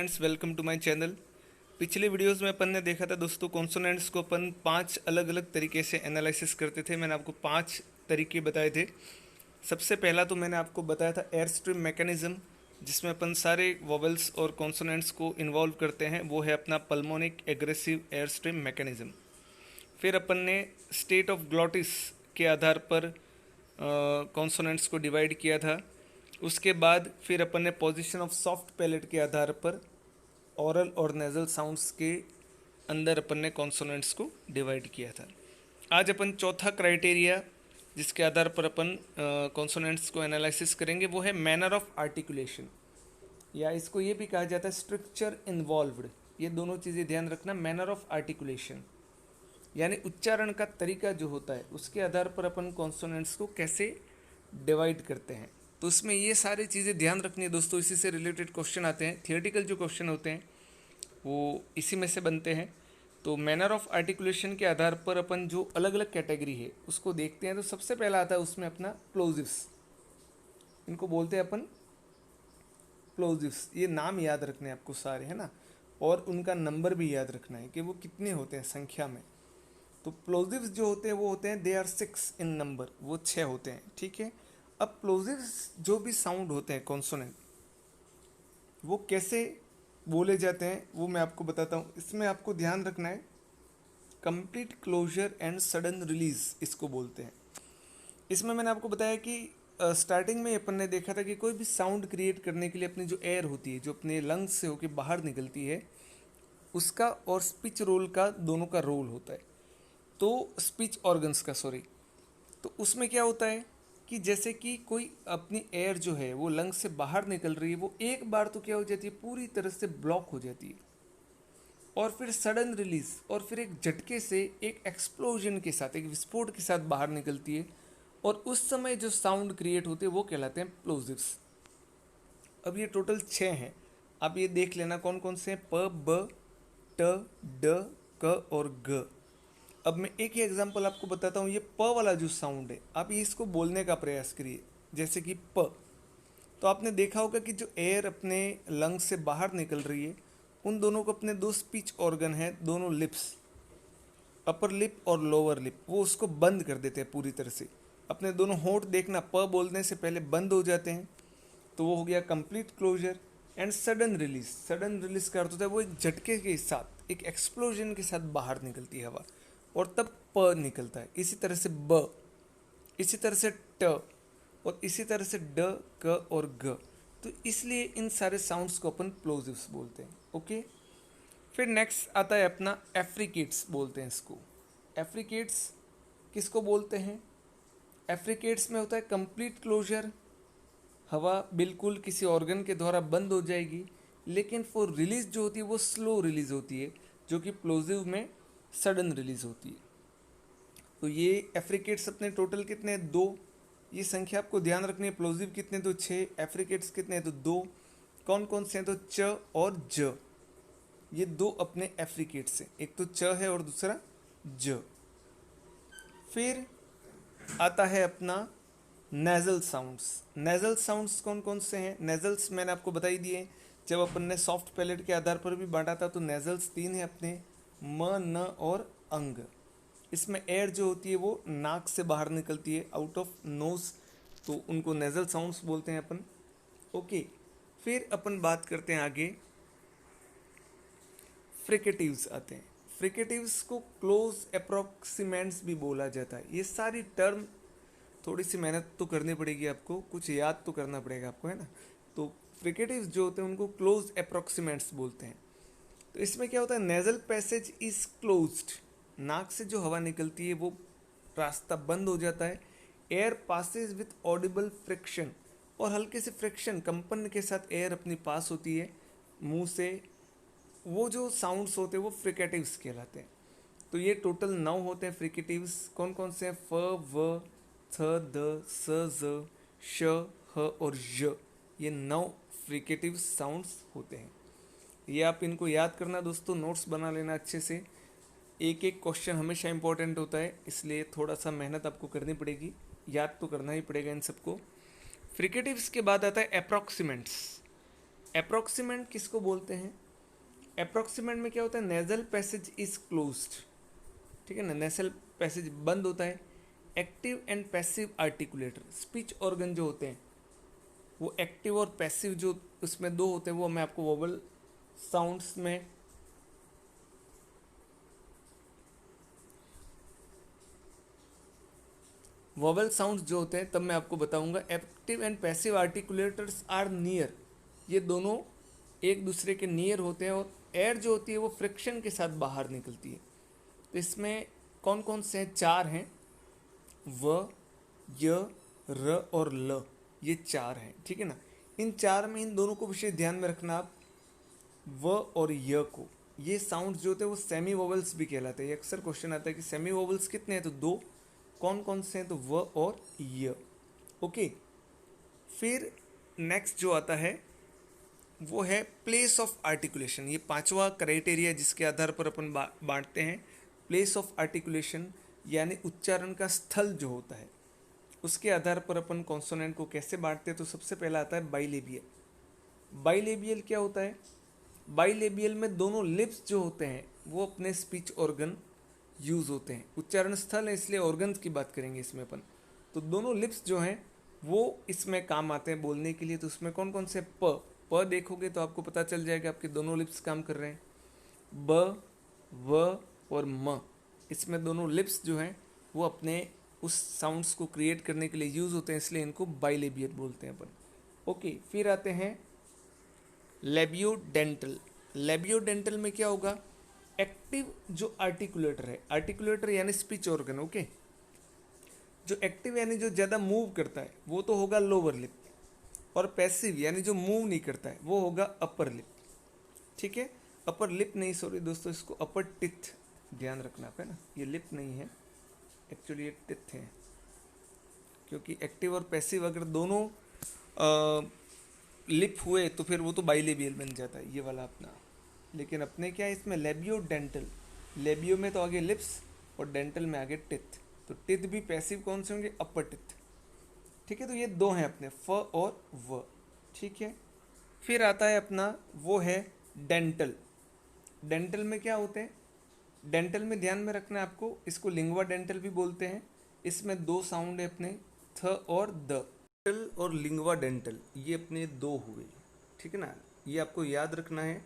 Friends, welcome to my channel. पिछले videos में अपन ने देखा था दोस्तों, कॉन्सोनेंट्स को अपन 5 अलग अलग तरीके से एनालिसिस करते थे। मैंने आपको 5 तरीके बताए थे। सबसे पहला तो मैंने आपको बताया था एयर स्ट्रीम मैकेनिज्म, जिसमें अपन सारे वोवेल्स और कॉन्सोनेंट्स को इन्वॉल्व करते हैं। वो है अपना pulmonic aggressive air stream mechanism. फिर अपन ने स्टेट ऑफ ग्लॉटिस के आधार पर कॉन्सोनेंट्स को डिवाइड किया था। उसके बाद फिर अपन ने पोजीशन ऑफ सॉफ्ट पैलेट के आधार पर ओरल और नेजल साउंड्स के अंदर अपन ने कॉन्सोनेंट्स को डिवाइड किया था। आज अपन चौथा क्राइटेरिया जिसके आधार पर अपन कॉन्सोनेंट्स को एनालिसिस करेंगे वो है मैनर ऑफ आर्टिकुलेशन, या इसको ये भी कहा जाता है स्ट्रक्चर इन्वॉल्व्ड। ये दोनों चीज़ें ध्यान रखना। मैनर ऑफ आर्टिकुलेशन यानी उच्चारण का तरीका जो होता है, उसके आधार पर अपन कॉन्सोनेंट्स को कैसे डिवाइड करते हैं। तो उसमें ये सारी चीज़ें ध्यान रखनी है दोस्तों। इसी से रिलेटेड क्वेश्चन आते हैं। थियोरेटिकल जो क्वेश्चन होते हैं वो इसी में से बनते हैं। तो मैनर ऑफ आर्टिकुलेशन के आधार पर अपन जो अलग अलग कैटेगरी है उसको देखते हैं। तो सबसे पहला आता है उसमें अपना प्लोजिव्स। इनको बोलते हैं अपन प्लोजिव्स। ये नाम याद रखने हैं आपको सारे, है ना, और उनका नंबर भी याद रखना है कि वो कितने होते हैं संख्या में। तो प्लोजिव्स जो होते हैं वो होते हैं, दे आर 6 इन नंबर, वो 6 होते हैं, ठीक है। अब प्लोजिव्स जो भी साउंड होते हैं कॉन्सोनेंट, वो कैसे बोले जाते हैं वो मैं आपको बताता हूँ। इसमें आपको ध्यान रखना है complete closure and sudden release इसको बोलते हैं। इसमें मैंने आपको बताया कि स्टार्टिंग में अपन ने देखा था कि कोई भी साउंड क्रिएट करने के लिए अपनी जो एयर होती है, जो अपने लंग्स से होकर बाहर निकलती है, उसका और स्पीच रोल का दोनों का रोल होता है। तो स्पीच ऑर्गन्स का, सॉरी, तो उसमें क्या होता है कि जैसे कि कोई अपनी एयर जो है वो लंग्स से बाहर निकल रही है, वो एक बार तो क्या हो जाती है, पूरी तरह से ब्लॉक हो जाती है, और फिर सडन रिलीज, और फिर एक झटके से एक एक्सप्लोजन के साथ, एक विस्फोट के साथ बाहर निकलती है। और उस समय जो साउंड क्रिएट होते हैं वो कहलाते हैं प्लोजिव्स। अब ये टोटल 6 हैं। आप ये देख लेना कौन कौन से हैं। प, ब, ट, ड, क और ग। अब मैं एक ही एग्जांपल आपको बताता हूँ। ये प वाला जो साउंड है, आप ये इसको बोलने का प्रयास करिए, जैसे कि प। तो आपने देखा होगा कि जो एयर अपने लंग्स से बाहर निकल रही है, उन दोनों को अपने दो स्पीच ऑर्गन है, दोनों लिप्स, अपर लिप और लोअर लिप, वो उसको बंद कर देते हैं पूरी तरह से। अपने दोनों होंठ देखना, प बोलने से पहले बंद हो जाते हैं। तो वो हो गया complete closure. And sudden release, sudden release का अर्थ होता है वो एक झटके के साथ, एक एक्सप्लोजन के साथ बाहर निकलती है हवा, और तब प निकलता है। इसी तरह से ब, इसी तरह से ट, और इसी तरह से ड, क और ग। तो इसलिए इन सारे साउंड्स को अपन प्लोजिव्स बोलते हैं। ओके। फिर नेक्स्ट आता है अपना एफ्रिकेट्स, बोलते हैं इसको। एफ्रिकेट्स किसको बोलते हैं? एफ्रिकेट्स में होता है कंप्लीट क्लोजर, हवा बिल्कुल किसी ऑर्गन के द्वारा बंद हो जाएगी, लेकिन फॉर रिलीज जो होती है वो स्लो रिलीज होती है, जो कि प्लोजिव में सडन रिलीज होती है। तो ये एफ्रिकेट्स अपने टोटल कितने हैं? 2। ये संख्या आपको ध्यान रखनी है। प्लोजिव कितने? तो 6। एफ्रिकेट्स कितने हैं? तो 2। कौन कौन से हैं? तो च और ज। ये 2 अपने एफ्रिकेट्स हैं, एक तो च है और दूसरा ज। फिर आता है अपना नेजल साउंड्स। नेजल साउंड्स कौन कौन से हैं? नेजल्स मैंने आपको बता ही दिए। जब अपन ने सॉफ्ट पैलेट के आधार पर भी बांटा था, तो नेजल्स 3 हैं अपने, म, न और अंग। इसमें एयर जो होती है वो नाक से बाहर निकलती है, आउट ऑफ नोज, तो उनको नेजल साउंड्स बोलते हैं अपन। ओके। फिर अपन बात करते हैं आगे, फ्रिकेटिव्स आते हैं। फ्रिकेटिव्स को क्लोज अप्रोक्सीमेंट्स भी बोला जाता है। ये सारी टर्म थोड़ी सी मेहनत तो करनी पड़ेगी आपको, कुछ याद तो करना पड़ेगा आपको, है ना। तो फ्रिकेटिव्स जो होते हैं उनको क्लोज अप्रोक्सीमेंट्स बोलते हैं। तो इसमें क्या होता है? नेजल पैसेज इज क्लोज्ड, नाक से जो हवा निकलती है वो रास्ता बंद हो जाता है। Air passage with audible friction, और हल्के से फ्रिक्शन, कंपन के साथ एयर अपनी पास होती है मुंह से। वो जो साउंड्स होते हैं वो फ्रिकेटिव्स कहलाते हैं। तो ये टोटल 9 होते हैं फ्रिकेटिव्स। कौन कौन से हैं? फ, व, थ, द, स, ज, श, ह और य। ये 9 फ्रिकेटिव साउंड्स होते हैं। ये आप इनको याद करना दोस्तों, नोट्स बना लेना अच्छे से। एक एक क्वेश्चन हमेशा इंपॉर्टेंट होता है, इसलिए थोड़ा सा मेहनत आपको करनी पड़ेगी, याद तो करना ही पड़ेगा इन सबको। फ्रिकेटिव्स के बाद आता है अप्रॉक्सीमेंट्स। अप्रोक्सीमेंट किसको बोलते हैं? अप्रोक्सीमेंट में क्या होता है? नेजल पैसेज इज क्लोज्ड, ठीक है ना, नेसल पैसेज बंद होता है। Active and passive articulator, speech organ जो होते हैं वो एक्टिव और पैसिव जो उसमें दो होते हैं, वो मैं आपको वोवल साउंड्स में वोवल साउंड्स जो होते हैं तब मैं आपको बताऊंगा। Active and passive articulators are near, ये दोनों एक दूसरे के नियर होते हैं और एयर जो होती है वो फ्रिक्शन के साथ बाहर निकलती है। तो इसमें कौन कौन से हैं? चार हैं, व, य, र और ल, ये चार हैं, ठीक है ना। इन चार में इन दोनों को विशेष ध्यान में रखना आप, व और य को। ये साउंड्स जो होते हैं वो सेमी वोवल्स भी कहलाते हैं। ये अक्सर क्वेश्चन आता है कि सेमी वोवल्स कितने हैं, तो दो। कौन कौन से हैं? तो व और य। ओके, फिर नेक्स्ट जो आता है वो है प्लेस ऑफ आर्टिकुलेशन। ये पांचवा क्राइटेरिया जिसके आधार पर अपन बांटते हैं। प्लेस ऑफ आर्टिकुलेशन यानी उच्चारण का स्थल जो होता है, उसके आधार पर अपन कॉन्सोनेंट को कैसे बांटते हैं। तो सबसे पहला आता है बाइलेबियल। बाइलेबियल क्या होता है? बाइलेबियल में दोनों लिप्स जो होते हैं वो अपने स्पीच ऑर्गन यूज होते हैं। उच्चारण स्थल है इसलिए ऑर्गन्स की बात करेंगे इसमें अपन। तो दोनों लिप्स जो हैं वो इसमें काम आते हैं बोलने के लिए। तो उसमें कौन कौन से? प देखोगे तो आपको पता चल जाएगा आपके दोनों लिप्स काम कर रहे हैं। ब, व और म, इसमें दोनों लिप्स जो हैं वो अपने उस साउंड्स को क्रिएट करने के लिए यूज होते हैं, इसलिए इनको बाइलेबियल बोलते हैं अपन। ओके, फिर आते हैं लेबियोडेंटल। लेबियोडेंटल में क्या होगा? एक्टिव जो आर्टिकुलेटर है, आर्टिकुलेटर यानी स्पीच ऑर्गन, ओके। जो एक्टिव यानी जो ज़्यादा मूव करता है वो तो होगा लोअर लिप, और पैसिव यानी जो मूव नहीं करता है वो होगा अपर लिप, ठीक है। अपर लिप नहीं, सॉरी दोस्तों, इसको अपर टिथ ध्यान रखना है ना, ये लिप नहीं है एक्चुअली, ये टिथ है। क्योंकि एक्टिव और पैसिव अगर दोनों लिप हुए तो फिर वो तो बाइलेबियल बन जाता है, ये वाला अपना। लेकिन अपने क्या है इसमें? Labio dental. लेबियो में तो आगे लिप्स और डेंटल में आगे टिथ। तो टिथ भी पैसिव कौन से होंगे? अपर टिथ, ठीक है। तो ये दो हैं अपने, फ और व, ठीक है। फिर आता है अपना वो है डेंटल। डेंटल में क्या होते हैं? डेंटल में ध्यान में रखना है आपको, इसको लिंगवा डेंटल भी बोलते हैं। इसमें दो साउंड है अपने, थ और द। डेंटल और लिंगवा डेंटल ये अपने दो हुए, ठीक है ना। ये आपको याद रखना है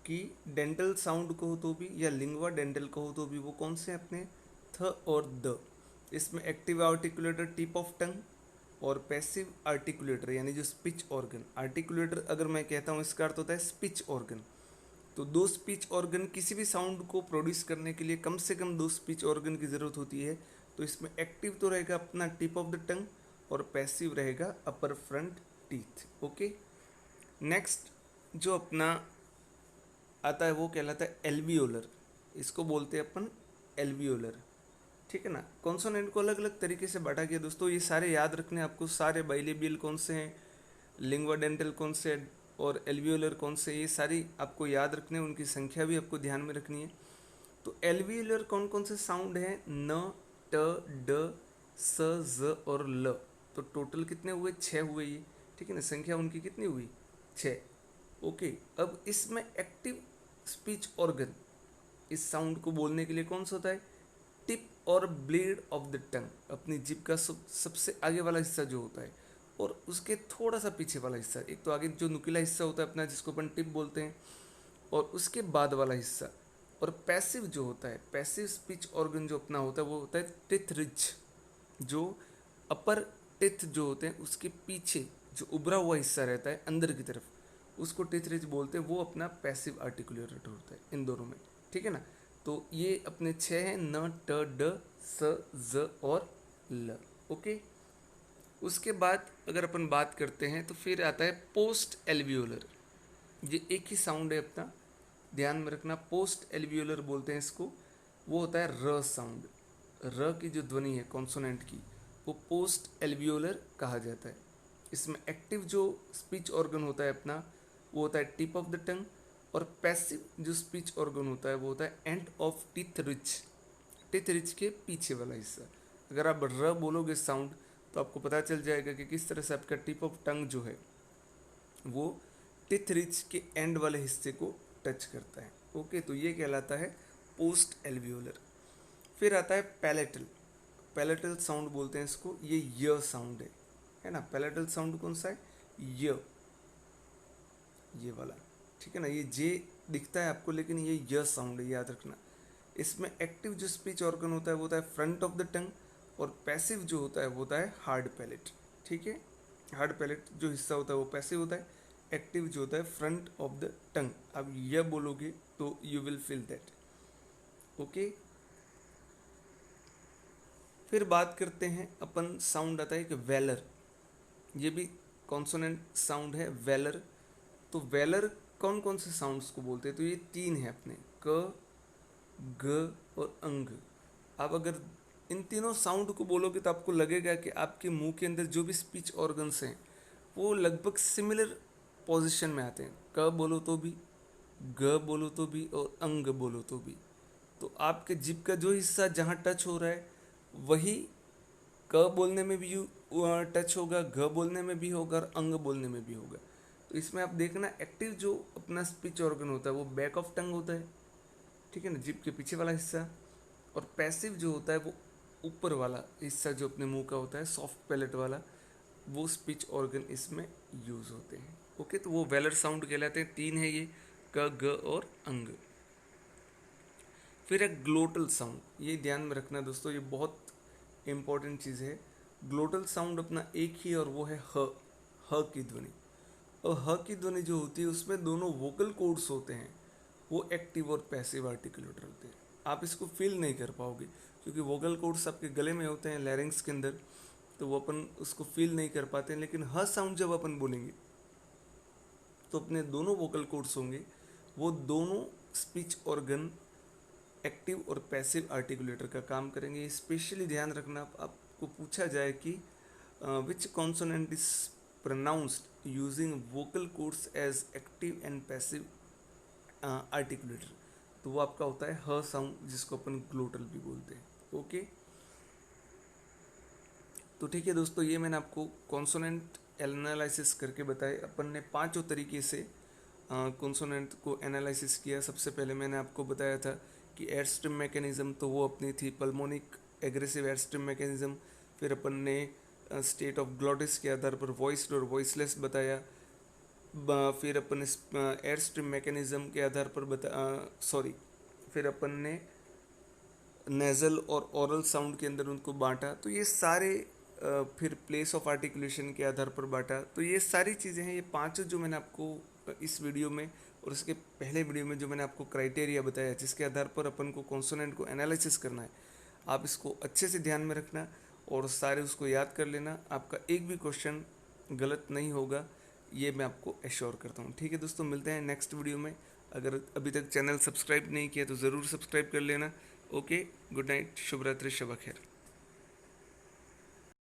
कि डेंटल साउंड कहो तो भी या लिंगवा डेंटल कहो तो भी वो कौन से अपने? थ और द। इसमें active articulator tip of tongue और पैसिव आर्टिकुलेटर यानी जो स्पीच ऑर्गन। आर्टिकुलेटर अगर मैं कहता हूँ इसका अर्थ होता है स्पीच ऑर्गन। तो दो स्पीच ऑर्गन, किसी भी साउंड को प्रोड्यूस करने के लिए कम से कम दो स्पीच ऑर्गन की ज़रूरत होती है। तो इसमें एक्टिव तो रहेगा अपना टिप ऑफ द टंग और पैसिव रहेगा अपर फ्रंट टीथ, ओके। नेक्स्ट जो अपना आता है वो कहलाता है एल्वियोलर। इसको बोलते हैं अपन एल्वियोलर, ठीक है ना। कॉन्सोनेंट को अलग अलग तरीके से बांटा गया दोस्तों, ये सारे याद रखने आपको। सारे बाइलेबियल कौन से हैं, लिंगवा डेंटल कौन से हैं और एल्वियोलर कौन से, ये सारी आपको याद रखने, उनकी संख्या भी आपको ध्यान में रखनी है। तो एल्वियोलर कौन कौन से साउंड हैं? न, ट, ड, स, ज और ल। तो टोटल कितने हुए? 6 हुए ये, ठीक है ना। संख्या उनकी कितनी हुई? 6, ओके। अब इसमें एक्टिव स्पीच ऑर्गन इस साउंड को बोलने के लिए कौन सा होता है? टिप और ब्लेड ऑफ द टंग, अपनी जिभ का सबसे आगे वाला हिस्सा जो होता है और उसके थोड़ा सा पीछे वाला हिस्सा। एक तो आगे जो नुकीला हिस्सा होता है अपना जिसको अपन टिप बोलते हैं, और उसके बाद वाला हिस्सा। और पैसिव जो होता है, पैसिव स्पीच ऑर्गन जो अपना होता है वो होता है टिथ रिज। जो अपर टिथ जो होते हैं उसके पीछे जो उभरा हुआ हिस्सा रहता है अंदर की तरफ, उसको टिथ रिज बोलते हैं। वो अपना पैसिव आर्टिकुलेटर होता है इन दोनों में, ठीक है ना। तो ये अपने 6 हैं, न, ट, ड, स, ज और ल, ओके। उसके बाद अगर अपन बात करते हैं तो फिर आता है पोस्ट एल्वियोलर। ये एक ही साउंड है अपना, ध्यान में रखना, पोस्ट एल्वियोलर बोलते हैं इसको। वो होता है र साउंड, र की जो ध्वनि है कॉन्सोनेंट की, वो पोस्ट एल्वियोलर कहा जाता है। इसमें एक्टिव जो स्पीच ऑर्गन होता है अपना वो होता है टिप ऑफ द टंग, और पैसिव जो स्पीच ऑर्गन होता है वो होता है end of teeth rich, teeth rich के पीछे वाला हिस्सा। अगर आप र बोलोगे साउंड तो आपको पता चल जाएगा कि किस तरह से आपका टिप ऑफ टंग जो है वो टिथ रिज के एंड वाले हिस्से को टच करता है। ओके, तो ये कहलाता है पोस्ट एल्वियोलर। फिर आता है पैलेटल। पैलेटल साउंड बोलते हैं इसको, ये य साउंड है ना। पैलेटल साउंड कौन सा है? ये वाला, ठीक है ना। ये जे दिखता है आपको, लेकिन ये य साउंड है, याद रखना। इसमें एक्टिव जो स्पीच ऑर्गन होता है वो होता है फ्रंट ऑफ द टंग, और पैसिव जो होता है वो होता है हार्ड पैलेट। ठीक है, हार्ड पैलेट जो हिस्सा होता है वो पैसिव होता है, एक्टिव जो होता है फ्रंट ऑफ द टंग। अब यह बोलोगे तो you will feel that. Okay, फिर बात करते हैं अपन, साउंड आता है कि वेलर। ये भी कॉन्सोनेंट साउंड है, वेलर। तो वेलर कौन कौन से साउंड्स को बोलते हैं? तो ये तीन है अपने, क, ग और अंग। आप अगर इन तीनों साउंड को बोलोगे तो आपको लगेगा कि आपके मुंह के अंदर जो भी स्पीच ऑर्गन्स हैं वो लगभग सिमिलर पोजीशन में आते हैं। क बोलो तो भी, ग बोलो तो भी, और अंग बोलो तो भी। तो आपके जिभ का जो हिस्सा जहाँ टच हो रहा है वही क बोलने में भी टच होगा, घ बोलने में भी होगा, और अंग बोलने में भी होगा। तो इसमें आप देखना, एक्टिव जो अपना स्पीच ऑर्गन होता है वो बैक ऑफ टंग होता है, ठीक है ना, जिभ के पीछे वाला हिस्सा। और पैसिव जो होता है वो ऊपर वाला हिस्सा जो अपने मुंह का होता है, सॉफ्ट पैलेट वाला, वो स्पीच ऑर्गन इसमें यूज होते हैं। ओके, तो वो वेलर साउंड कहलाते हैं। तीन है ये, क, ग और अंग। फिर है ग्लोटल साउंड। ये ध्यान में रखना दोस्तों, ये बहुत इंपॉर्टेंट चीज़ है। ग्लोटल साउंड अपना एक ही, और वो है ह की ध्वनि। और ह की ध्वनि जो होती है उसमें दोनों वोकल कोड्स होते हैं, वो एक्टिव और पैसिव आर्टिकुलेटर होते हैं। आप इसको फील नहीं कर पाओगे क्योंकि वोकल कोड्स आपके गले में होते हैं, लैरिंग्स के अंदर, तो वो अपन उसको फील नहीं कर पाते हैं। लेकिन ह साउंड जब अपन बोलेंगे तो अपने दोनों वोकल कोड्स होंगे, वो दोनों स्पीच ऑर्गन एक्टिव और पैसिव आर्टिकुलेटर का काम करेंगे। स्पेशली ध्यान रखना, आपको पूछा जाए कि which consonant is pronounced using vocal cords as active and passive articulator, तो वो आपका होता है ह साउंड, जिसको अपन ग्लोटल भी बोलते हैं। ओके, तो ठीक है दोस्तों, ये मैंने आपको कॉन्सोनेंट एनालिसिस करके बताए। अपन ने पांचों तरीके से कॉन्सोनेंट को एनालिसिस किया। सबसे पहले मैंने आपको बताया था कि एयर स्ट्रीम मैकेनिज्म, तो वो अपनी थी pulmonic aggressive air stream mechanism. फिर अपन ने स्टेट ऑफ ग्लोटिस के आधार पर वॉइस्ड और वॉइसलेस बताया। फिर अपन इस एयर स्ट्रीम मैकेनिज्म के आधार पर फिर अपन ने नेजल और ओरल साउंड के अंदर उनको बांटा। तो ये सारे फिर प्लेस ऑफ आर्टिकुलेशन के आधार पर बांटा। तो ये सारी चीज़ें हैं, ये पांचों जो मैंने आपको इस वीडियो में और उसके पहले वीडियो में जो मैंने आपको क्राइटेरिया बताया, जिसके आधार पर अपन को कॉन्सोनेंट को एनालिसिस करना है, आप इसको अच्छे से ध्यान में रखना और सारे उसको याद कर लेना। आपका एक भी क्वेश्चन गलत नहीं होगा, ये मैं आपको एश्योर करता हूँ। ठीक है दोस्तों, मिलते हैं नेक्स्ट वीडियो में। अगर अभी तक चैनल सब्सक्राइब नहीं किया तो ज़रूर सब्सक्राइब कर लेना। ओके, गुड नाइट, शुभ रात्रि, शब खैर।